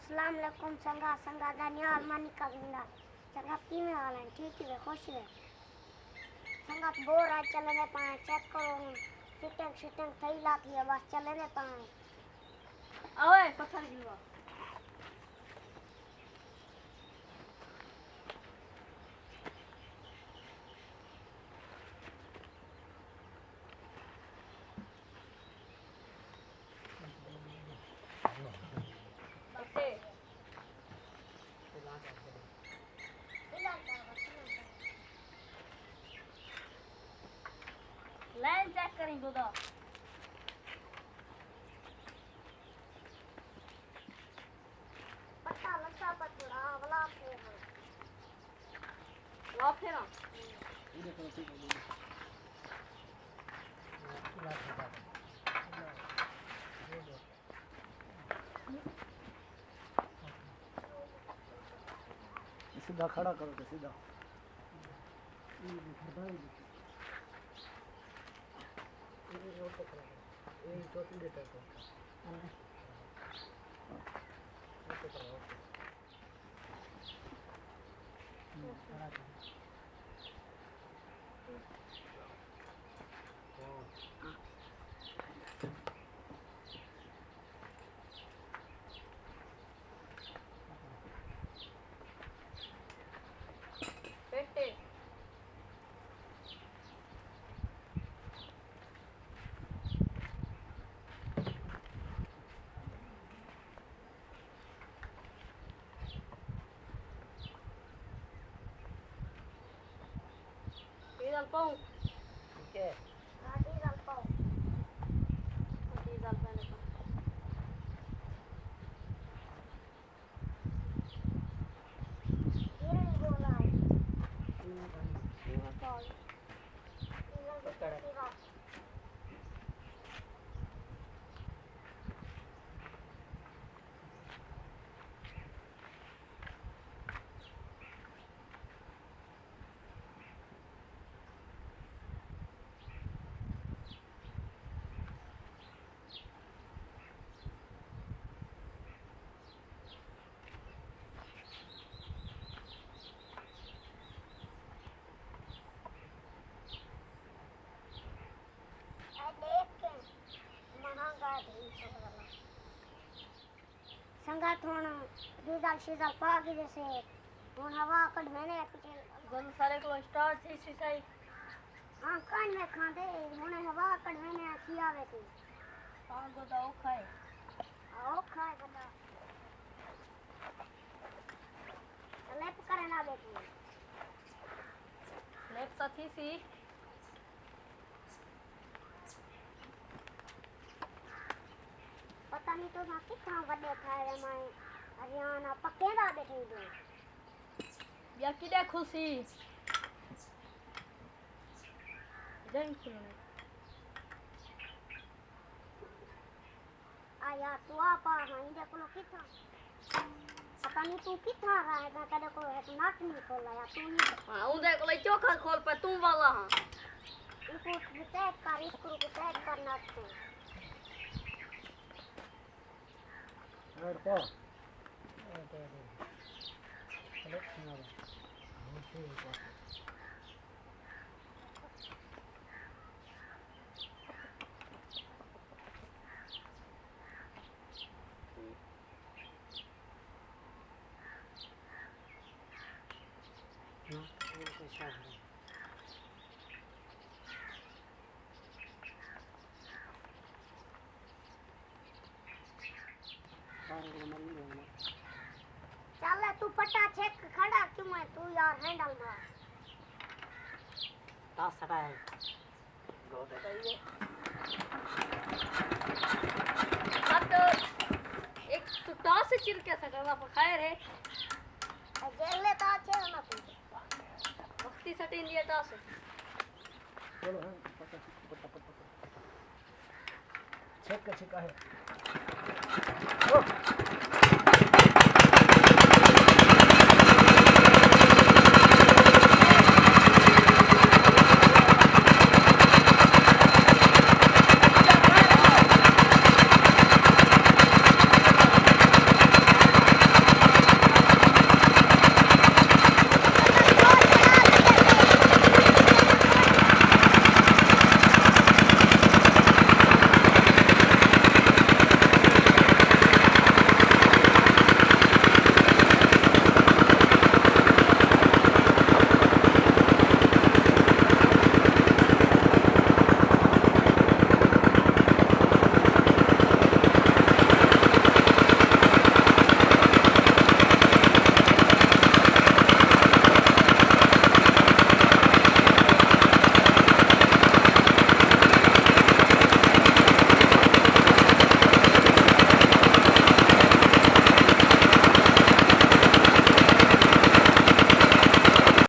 अस्सलाम वालेकुम संगा संगा दानियाल मानी का जिंदा संगा की में हाल है ठीक है खुश है संगा बोर आज चलने पाए चेक करो फिटिंग सही लाती है बस चलने पाए ओए पत्थर गिरवा लाइन चेक करेंगे तो पत्ता लगा पत्ता वाला फिर सीधा खड़ा करो तो सीधा पेटे डीजल पाऊं ठीक है गाड़ी रखो डीजल पहले का ये नहीं बोला है संगा थोड़ा डीजल शीजल पागी जैसे ਹੁਣ हवा कट मैंने पीछे जल सारे को स्टार्ट थी सिसाई हां कान में खांदे ਹੁਣ हवा कट मैंने किया वैसे हां गोदा ओ खाए आओ खाए बता लेप करना बेटी लेफ्ट सा थी सी पता नहीं तो ना कितना बड़े ठाए मैं हरियाणा पक्के दा बैठे दो या किडे खुशी जैन खुलने आया तू आपा हां देखो कितना पता नहीं तू कितना रहा है तेरे को है नाक नहीं खोला या तू नहीं हां उ देख ले चोखा खोल पे तुम वाला हां इसको टैग कर इसको टैग करना तो और पा चल तू पट्टा चेक खड़ा क्यों है तू यार हैंडल मार तास हटा है गोद है अब एक तो टॉस से चिर के सका पर खैर है जेल ले ता छे ना तू वक्ती सट इंडिया टॉस चलो है पता चेक का है ओ